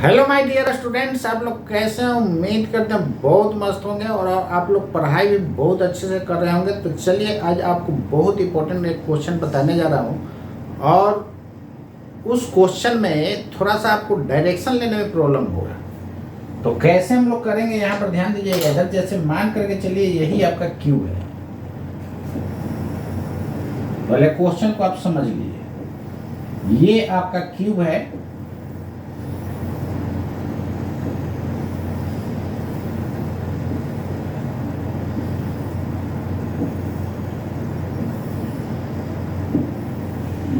Hello my dear students, आप लोग कैसे हैं? उम्मीद करते हैं बहुत मस्त होंगे और आप लोग पढ़ाई भी बहुत अच्छे से कर रहे होंगे। तो चलिए आज आपको बहुत इंपॉर्टेंट एक क्वेश्चन बताने जा रहा हूं और उस क्वेश्चन में थोड़ा सा आपको डायरेक्शन लेने में प्रॉब्लम होगा। तो कैसे हम लोग करेंगे यहाँ पर ध्यान दीजिएगा। इधर जैसे मान करके चलिए यही आपका क्यूब है। पहले क्वेश्चन को आप समझ लीजिए, ये आपका क्यूब है।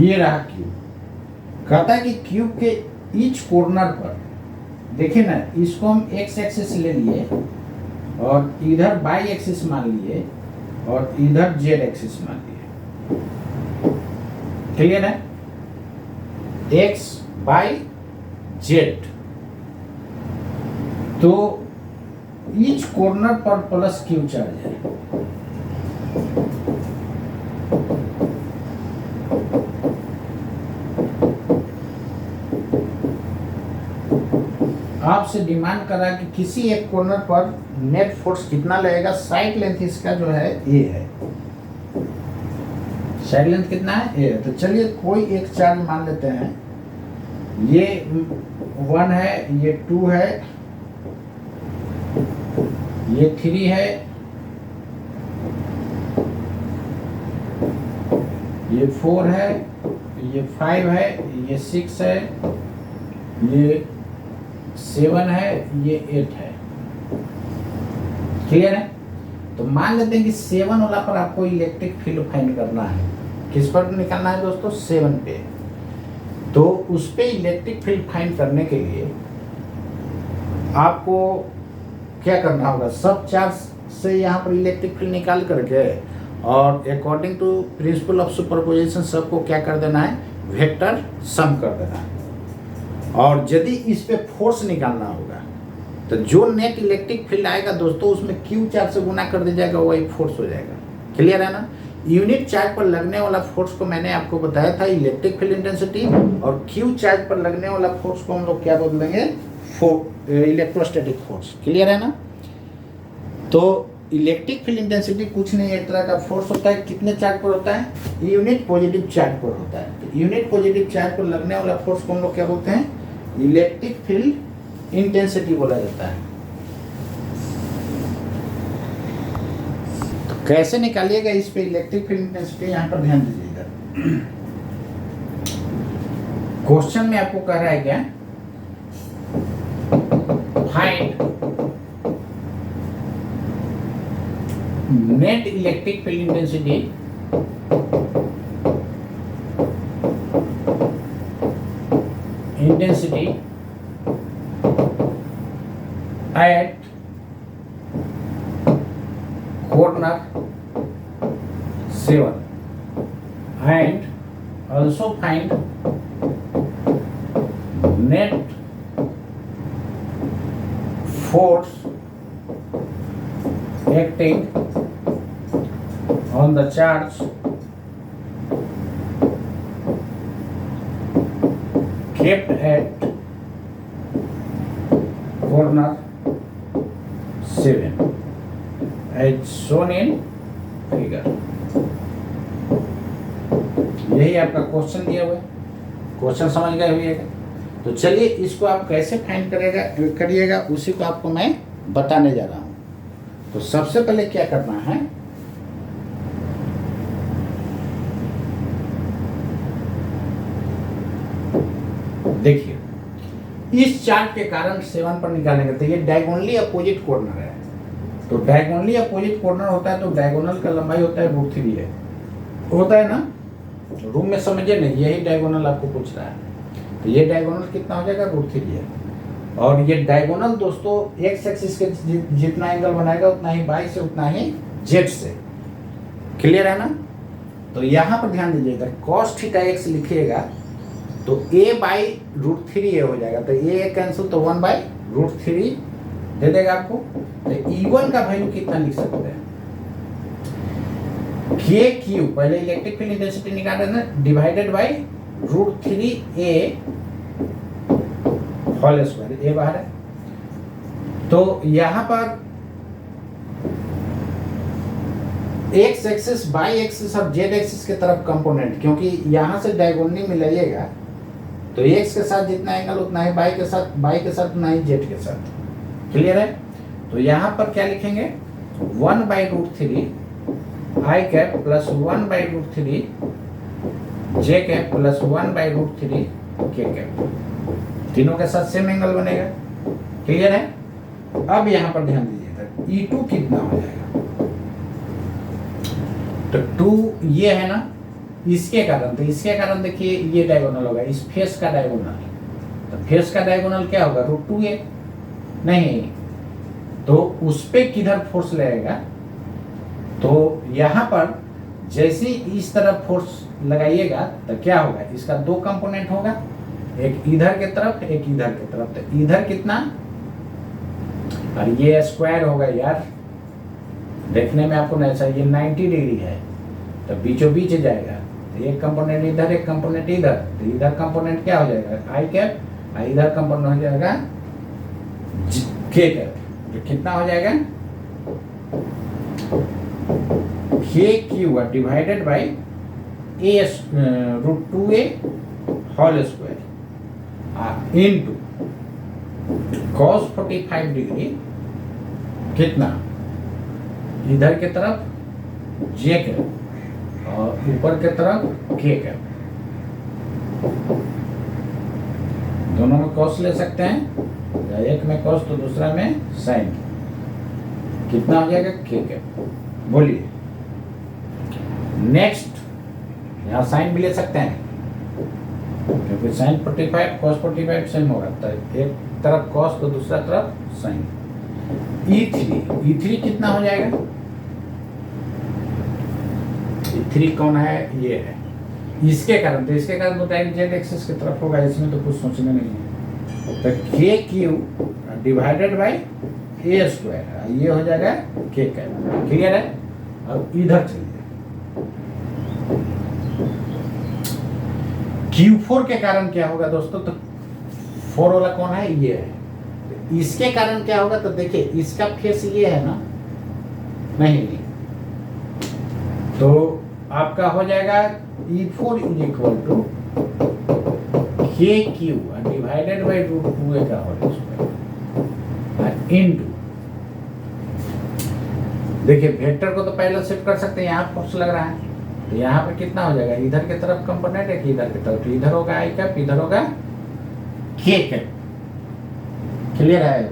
ये रहा क्यूब। कहता है कि क्यूब के ईच कॉर्नर पर देखिए ना, इसको हम एक्स एक्सिस ले लिए और इधर वाई एक्सिस मान लिए और इधर जेड एक्सिस मान लिए। क्लियर है? X y z. तो ईच कॉर्नर पर प्लस क्यू चार्ज है। आपसे डिमांड करा कि किसी एक कॉर्नर पर नेट फोर्स कितना लगेगा। साइड लेंथ इसका जो है ए है। साइड लेंथ कितना है? ए। तो चलिए कोई एक चार्ज मान लेते हैं। ये 1 है, ये 2 है, ये 3 है, ये 4 है, ये 5 है, ये 6 है, ये 7 है, ये 8 है। क्लियर है? तो मान लेते हैं कि 7 वाला पर आपको इलेक्ट्रिक फील्ड फाइंड करना है। किस पर निकालना है दोस्तों? 7 पे। तो उस पे इलेक्ट्रिक फील्ड फाइंड करने के लिए आपको क्या करना होगा? सब चार्ज से यहाँ पर इलेक्ट्रिक फील्ड निकाल करके और according to principle of superposition सबको क्या कर देना है? वेक्टर सम कर देना है। और यदि इस पे फोर्स निकालना होगा तो जो नेट इलेक्ट्रिक फील्ड आएगा दोस्तों, उसमें क्यू चार्ज से गुना कर दिया जाएगा, वही फोर्स हो जाएगा। क्लियर है ना? यूनिट चार्ज पर लगने वाला फोर्स को मैंने आपको बताया था इलेक्ट्रिक फील्ड इंटेंसिटी, और क्यू चार्ज पर लगने वाला फोर्स को हम लोग क्या बोल देंगे? Electrostatic force. क्लियर है ना? तो इलेक्ट्रिक फील्ड इंटेंसिटी कुछ नहीं, एक तरह का फोर्स होता है। कितने चार्ज पर होता है? यूनिट पॉजिटिव चार्ज पर होता है। तो यूनिट पॉजिटिव चार्ज पर लगने वाला फोर्स को हम लोग क्या बोलते हैं? इलेक्ट्रिक फील्ड इंटेंसिटी बोला जाता है। तो कैसे निकालिएगा इस पे इलेक्ट्रिक फील्ड इंटेंसिटी? यहाँ पर ध्यान दीजिएगा। क्वेश्चन में आपको कह रहा है क्या? Find net electric field intensity at corner 7 and also find net force acting on the charge kept at corner 7 as shown in figure। यही आपका क्वेश्चन दिया हुआ है। क्वेश्चन समझ गए होइएगा। तो चलिए इसको आप कैसे फाइंड करिएगा उसी को आपको मैं बताने जा रहा हूँ। तो सबसे पहले क्या करना है? देखिए, इस चार्ज के कारण 7 पर निकालेंगे तो ये डायगोनली अपोजिट कॉर्नर है। तो डायगोनली अपोजिट कॉर्नर होता है तो डायगोनल का लंबाई होता है √3 है, होता है ना? रूम में समझिए नहीं, यही डायगोनल आपको पूछ रहा है। तो ये डायगोनल कितना हो जाएगा? √3 है। और ये डायगोनल दोस्तों एक्स एक्सिस के जितना एंगल बनाएगा उतना ही वाई से, उतना ही जेड से। क्लियर है ना? तो यहाँ पर ध्यान दीजिएगा, cos θ x लिखिएगा तो a बाई √3 हो जाएगा। तो a कैंसिल तो 1 बाई √3 दे देगा आपको। तो E1 का वैल्यू कितना लिख सकते हैं? के क्यू, पहले इलेक्ट्रिक फील्ड इंटेंसिटी निकाल देना, divided by √3a whole square, a बाहर है। तो यहाँ पर एक्स एक्सिस, वाई एक्सिस और जेड एक्सिस के तरफ कंपोनेंट, क्योंकि यहाँ से डायगोनली मिलाइएगा तो एक्स के साथ जितना एंगल उतना ही वाई के साथ उतना ही जेड के साथ। क्लियर है? तो यहाँ पर क्या लिखेंगे, 1/√3 आई कैप प्लस 1/√3 जे कैप प्लस 1/√3 के कैप, तीनों के साथ सेम एंगल बनेगा। क्लियर है? अब यहाँ पर ध्यान दीजिएगा, E2 कितना हो जाएगा, तो 2 ये है ना, इसके कारण देखिए ये डायगोनल होगा, इस फेस का डायगोनल, तो फेस का डायगोनल क्या होगा, √2a। नहीं, तो उस पे किधर फोर्स लगेगा, तो यहाँ पर जैसे इस तरफ फोर्स लगाइएगा तो क्या होगा, इसका 2 कंपोनेंट होगा, एक इधर के तरफ एक इधर के तरफ। तो इधर कितना, और ये स्क्वायर होगा यार, देखने में आपको नहीं चाहिए, 90 डिग्री है तो बीचों बीच जाएगा, तो एक कंपोनेंट इधर एक कंपोनेंट इधर, तो इधर कंपोनेंट क्या हो जाएगा, आई कैप, और इधर कंपोनेंट हो जाएगा के कैप। तो कितना हो जाएगा, k q divided by a √2a whole square into cos 45 degree, कितना, इधर के तरफ जे कैप और ऊपर के तरफ के कैप, दोनों में cos ले सकते हैं, या एक में cos तो दूसरा में sin, कितना हो जाएगा, के कैप। बोलिए नेक्स्ट, यहाँ sin भी ले सकते हैं क्योंकि sin 45 cos 45 सेम होगा, तो एक तरफ cos तो दूसरा तरफ sin। E3 कितना हो जाएगा, E3 कौन है, ये है, इसके कारण तो डायरेक्ट जेड एक्सिस की तरफ होगा, इसमें तो कुछ सोचना नहीं है। तो के q divided by A square, ये हो जाएगा के कैप। क्लियर है? अब इधर चलिए, Q4 के कारण क्या होगा दोस्तों, तो 4 वाला कौन है, ये है, इसके कारण क्या होगा, तो देखिए इसका फेस ये है ना, नहीं, तो आपका हो जाएगा E4 इज इक्वल टू के क्यू डिवाइडेड बाई √2a का होल स्क्वायर इनटू, देखिए वेक्टर को तो पहले शिफ्ट कर सकते हैं, यहाँ फोर्स लग रहा है, तो यहाँ पे कितना हो जाएगा, इधर की तरफ कंपोनेंट है कि इधर की तरफ, तो इधर होगा आई कैप, इधर होगा के कैप। क्लियर है?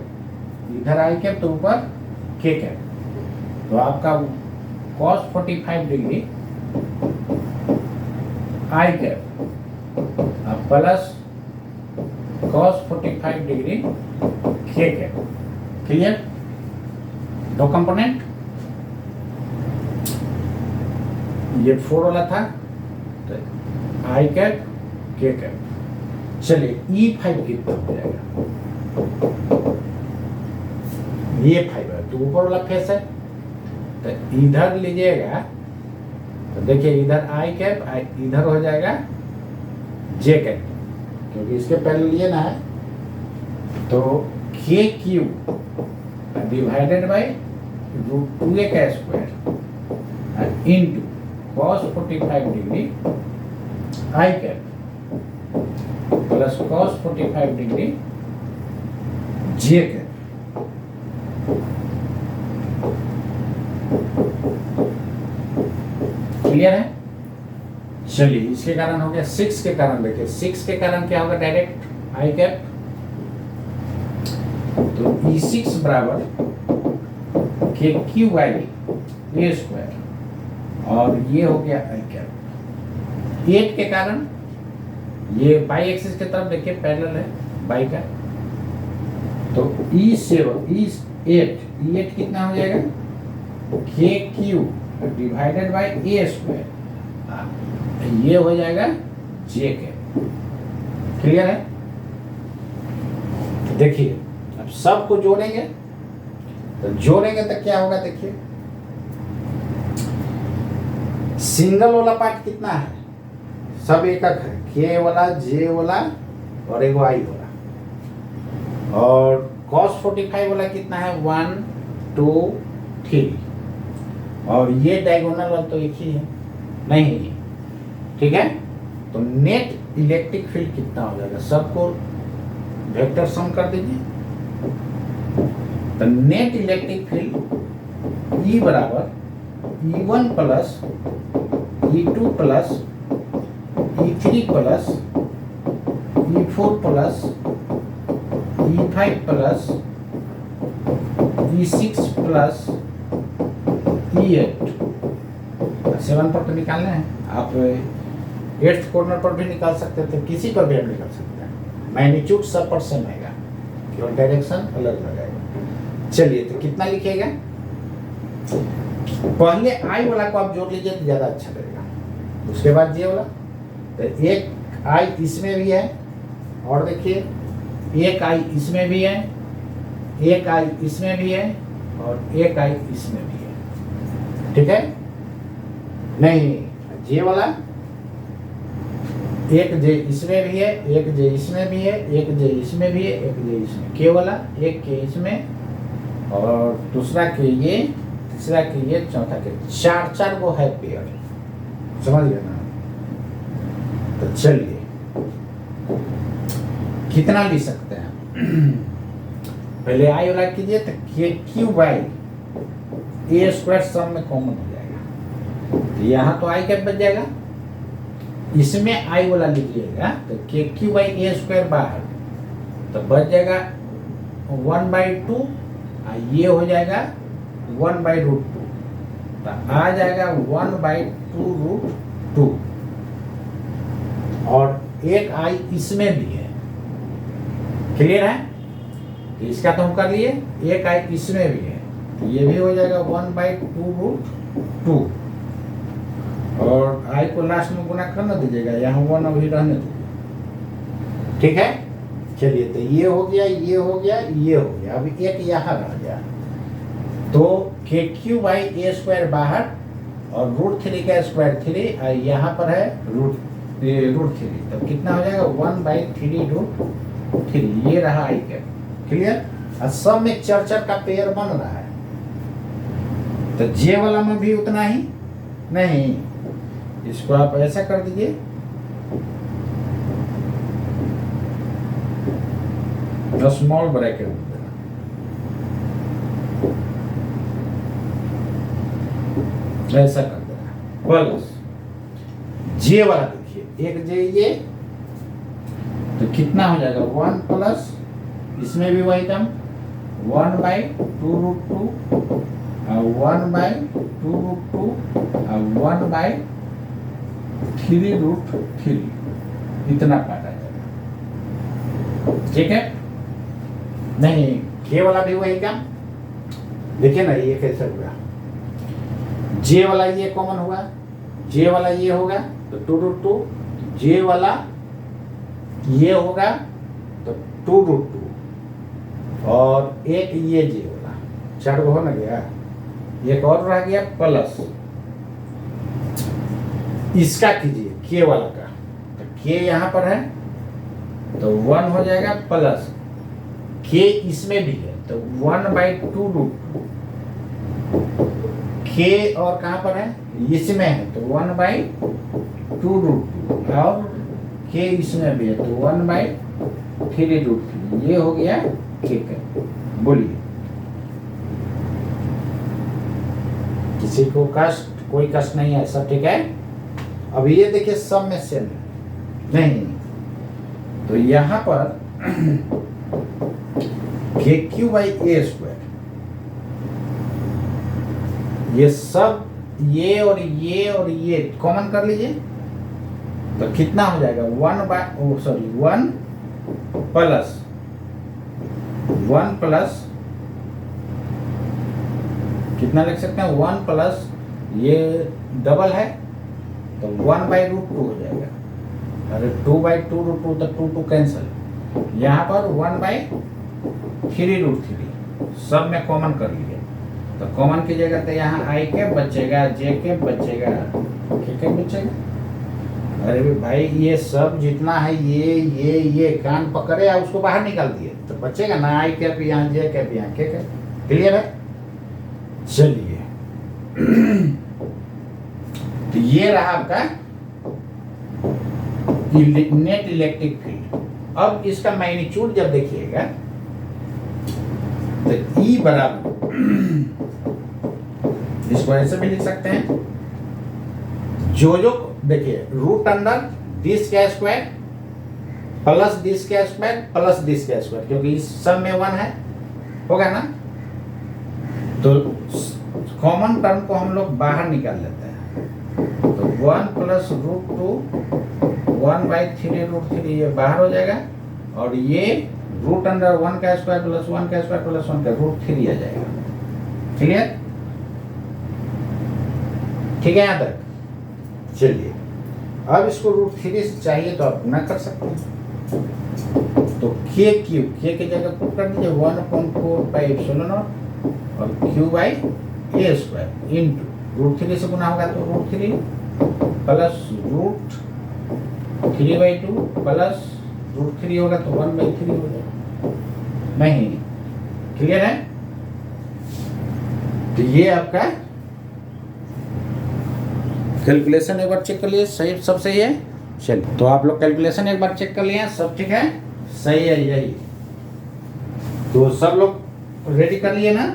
इधर आई कैप तो ऊपर के कैप, तो आपका cos 45 degree I cap plus cos 45 degree के कैप। क्लियर? 2 कंपोनेंट, ये 4 वाला था, तो आई कैप के कैप। चलिए E5 कितना हो जाएगा, ये 5 है, तो ऊपर वाला फेस है, तो इधर लीजिएगा, तो देखिए इधर आई कैप, इधर हो जाएगा जे कैप, क्योंकि इसके पहले लिए ना है, तो के क्यू डिवाइडेड बाई √2a का square into cos 45 degree I cap plus cos 45 degree J cap. Clear है? चलिए इसके कारण हो गया, 6 के कारण देखिए, 6 के कारण क्या होगा, डायरेक्ट आई कैप, तो E6 बराबर के क्यू बाई ए स्क्वायर, और ये हो गया आई कैप। 8 के कारण ये बाई एक्सिस की तरफ देखिए पैरेलल है बाई का, तो E8 कितना हो जाएगा, k q divided by A square, ये हो जाएगा जे के। क्लियर है? देखिए अब सबको जोड़ेंगे, तो जोड़ेंगे तो क्या होगा, देखिए सिंगल वाला पार्ट कितना है, सब एकक है, के वाला, जे वाला और एगो आई वाला, और cos 45 वाला कितना है 1 2 3 और ये डायगोनल वाला तो एक ही है नहीं, ठीक है। तो नेट इलेक्ट्रिक फील्ड कितना हो जाएगा, सबको वेक्टर सम कर दीजिए। तो नेट इलेक्ट्रिक फील्ड E बराबर E1 plus E2 plus E3 plus E4 plus E5 plus E6 plus E8। 7 पर तो निकालना है, आप 8th कॉर्नर पर भी निकाल सकते थे, किसी पर भी आप निकाल सकते हैं। मैग्नीट्यूड सब पर सेम आएगा, केवल डायरेक्शन अलग लगाएगा। चलिए तो कितना लिखिएगा, पहले आई वाला को आप जोड़ लीजिए तो ज़्यादा अच्छा लगेगा, उसके बाद ये वाला। तो एक आई इसमें भी है और देखिए एक आई इसमें भी है, एक आई इसमें भी है और एक आई इसमें भी है, ठीक है। नहीं जे वाला एक जे इसमें भी है, एक जे इसमें भी है, एक जे इसमें भी है, एक जे इसमें, के वाला एक के इसमें और दूसरा के ये, तीसरा के ये, चौथा के, चार वो है पेयर, समझ गए ना। तो चलिए कितना लिख सकते हैं, पहले आई वाला कीजिए तो के क्यू बाई ए स्क्वायर सम में कॉमन हो जाएगा। तो यहाँ तो आई कैप बच जाएगा, इसमें आई वाला लिखिएगा तो के क्यू बाई ए स्क्वायर बाहर तो बच जाएगा 1/2, ये हो जाएगा 1/√2, तो आ जाएगा 1/2√2 और एक आई इसमें भी है, क्लियर है। इसका तो हम कर लिए, एक आई इसमें भी है तो ये भी हो जाएगा 1/2√2 और आई को लास्ट में गुना करना दीजिएगा, यहाँ 1 अभी रहने दीजिए, ठीक है। चलिए तो ये हो गया, ये हो गया, ये हो गया, अभी एक यहाँ रह गया। तो के क्यू बाई ए स्क्वायर बाहर और √3 का स्क्वायर 3 यहाँ पर है √3, तो कितना हो जाएगा 1/3√3, ये रहा आई कैप, क्लियर। और सब में चर का पेयर बन रहा है, तो जे वाला में भी उतना ही नहीं, इसको आप ऐसा कर दीजिए, स्मॉल ब्रैकेट ऐसा कर देना, प्लस जे वाला देखिए एक जे ये, तो कितना हो जाएगा 1 प्लस इसमें भी वही टर्म 1/2√2 और 1/2√2 और 1/3√3, इतना काटा जाएगा, ठीक है। नहीं के वाला भी वही काम, देखिए ना ये कैसे हुआ, जे वाला ये कॉमन हुआ, जे वाला ये होगा तो 2√2, जे वाला ये होगा तो 2√2 और एक ये जे वाला, 4 हो ना गया, एक और रह गया प्लस इसका कीजिए के वाला का, तो के यहाँ पर है तो 1 हो जाएगा प्लस के इसमें भी है तो 1/2√2, के और कहाँ पर है इसमें है तो 1/2√2 और के इसमें भी है तो 1/3√3, ये हो गया के का। बोलिए किसी को कष्ट, कोई कष्ट नहीं है, सब ठीक है। अब ये देखिए सब में सेम है नहीं, तो यहाँ पर के क्यू बाई ए स्क्वायर, ये सब ये और ये कॉमन कर लीजिए तो कितना हो जाएगा 1 प्लस कितना लिख सकते हैं 1 प्लस ये डबल है तो 1/√2 हो जाएगा, अरे 2/2√2 तो 2 कैंसिल, यहाँ पर 1/3√3 सब में कॉमन कर लिए, तो कॉमन कीजिएगा तो यहाँ आई के बचेगा, जे के बचेगा, के बचेगा, अरे भाई ये सब जितना है ये कान पकड़े या उसको बाहर निकाल दिए तो बचेगा ना। आई कैप यहाँ, जे कैप यहाँ, के कैप। क्लियर है? चलिए तो ये रहा आपका नेट इलेक्ट्रिक फील्ड। अब इसका मैग्नीट्यूड जब देखिएगा तो E बराबर, इसको ऐसे भी लिख सकते हैं, जो देखिए root under d square plus d square plus d square, क्योंकि इस सब में 1 है, होगा ना। तो कॉमन टर्म को हम लोग बाहर निकाल लेते हैं, तो 1 प्लस रूट 2 1/3√3 ये बाहर हो जाएगा, और ये रूट अंडर 1 का स्क्वायर प्लस 1 का स्क्वायर प्लस 1 का √3 आ जाएगा। क्लियर? ठीक है यहाँ तक? चलिए अब इसको √3 से चाहिए तो आप गुना कर सकते हैं। तो के क्यूब, के की जगह पुट कर दीजिए 1/4 और q/a² इंटू √3 से गुना होगा तो √3 प्लस √3/2 प्लस √3 होगा तो 1/3 हो जाएगा। नहीं, क्लियर है? तो ये आपका कैलकुलेशन एक बार चेक कर लिए, सही, सब सही है। चलिए तो आप लोग कैलकुलेशन एक बार चेक कर लिए, सब ठीक है, सही है, यही। तो सब लोग रेडी कर लिए ना?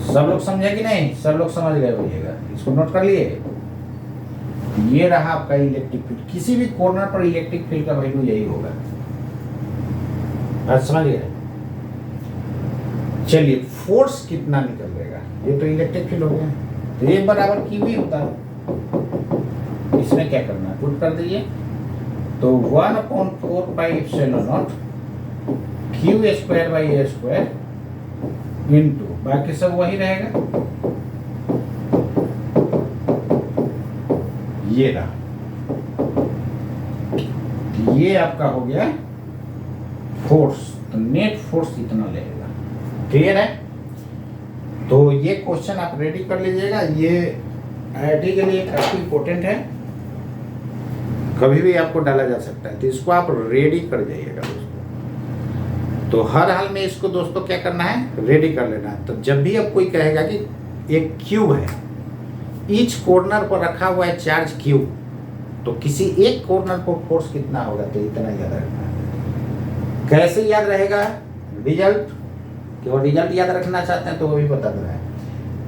सब लोग समझे कि नहीं? सब लोग समझ गए होइएगा, इसको नोट कर लिए। ये रहा आपका इलेक्ट्रिक फील्ड, किसी भी कॉर्नर पर इलेक्ट्रिक फील्ड का वैल्यू यही होगा। बात समझ गए? चलिए फोर्स कितना निकलेगा, ये तो इलेक्ट्रिक फील्ड हो गया, तो एक बराबर QE होता है। इसमें क्या करना है, पुट कर दीजिए, तो 1/4 Q²/a² इंटू बाकी सब वही रहेगा, ये रहा। ये आपका हो गया फोर्स, तो नेट फोर्स इतना लगेगा। क्लियर है? तो ये क्वेश्चन आप रेडी कर लीजिएगा, ये IIT के लिए काफी इंपॉर्टेंट है, कभी भी आपको डाला जा सकता है, तो इसको आप रेडी कर जाइएगा दोस्तों। तो हर हाल में इसको दोस्तों क्या करना है, रेडी कर लेना है। तो जब भी अब कोई कहेगा कि एक क्यूब है, ईच कॉर्नर पर रखा हुआ है चार्ज क्यूब, तो किसी एक कॉर्नर पर फोर्स कितना होगा, तो इतना याद रखना है। कैसे याद रहेगा? रिजल्ट, केवल रिजल्ट याद रखना चाहते हैं तो वो भी बता दे रहा है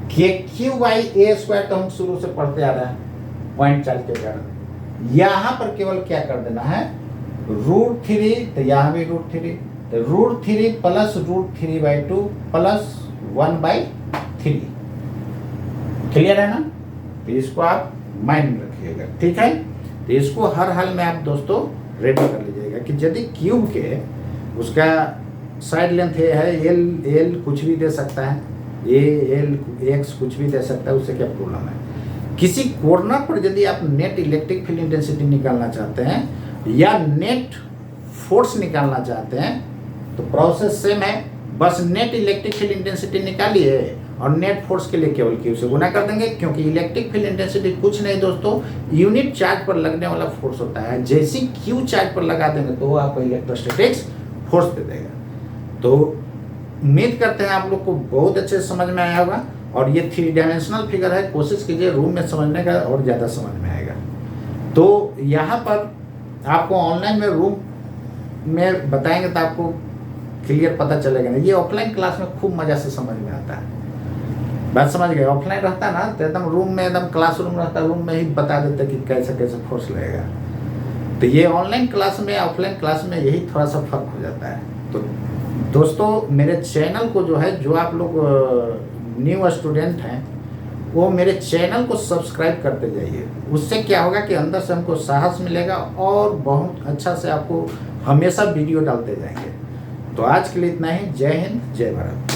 कि Q/a² तो हम शुरू से पढ़ते आ रहे हैं, पॉइंट चार्ज के कारण। यहाँ पर केवल क्या कर देना है, √3, तो यहाँ भी √3, तो √3 प्लस √3/2 प्लस 1/3। क्लियर है ना? तो इसको आप माइंड में रखिएगा, ठीक है। तो इसको हर हाल में आप दोस्तों रेडी कर लीजिएगा कि यदि क्यूब के उसका साइड लेंथ है एल कुछ भी दे सकता है, X कुछ भी दे सकता है, उससे क्या प्रॉब्लम है। किसी कॉर्नर पर यदि आप नेट इलेक्ट्रिक फील्ड इंटेंसिटी निकालना चाहते हैं या नेट फोर्स निकालना चाहते हैं तो प्रोसेस सेम है, बस नेट इलेक्ट्रिक फील्ड इंटेंसिटी निकालिए और नेट फोर्स के लिए केवल Q से गुना कर देंगे, क्योंकि इलेक्ट्रिक फील्ड इंटेंसिटी कुछ नहीं दोस्तों, यूनिट चार्ज पर लगने वाला फोर्स होता है। जैसे Q चार्ज पर लगा देंगे तो वो आपको इलेक्ट्रोस्टैटिक्स फोर्स दे देगा। तो उम्मीद करते हैं आप लोग को बहुत अच्छे से समझ में आया होगा, और ये 3 डायमेंशनल फिगर है, कोशिश कीजिए रूम में समझने का और ज़्यादा समझ में आएगा। तो यहाँ पर आपको ऑनलाइन में रूम में बताएंगे तो आपको क्लियर पता चलेगा नहीं, ये ऑफलाइन क्लास में खूब मज़ा से समझ में आता है। बात समझ गए? ऑफलाइन रहता है ना तो एकदम रूम में, एकदम क्लासरूम रहता है, रूम में ही बता देते कि कैसे कैसे फोर्स लगेगा। तो ये ऑनलाइन क्लास में ऑफलाइन क्लास में यही थोड़ा सा फर्क हो जाता है। तो दोस्तों मेरे चैनल को जो है, जो आप लोग न्यू स्टूडेंट हैं वो मेरे चैनल को सब्सक्राइब करते जाइए। उससे क्या होगा कि अंदर से हमको साहस मिलेगा और बहुत अच्छा से आपको हमेशा वीडियो डालते जाएंगे। तो आज के लिए इतना ही। जय हिंद, जय भारत।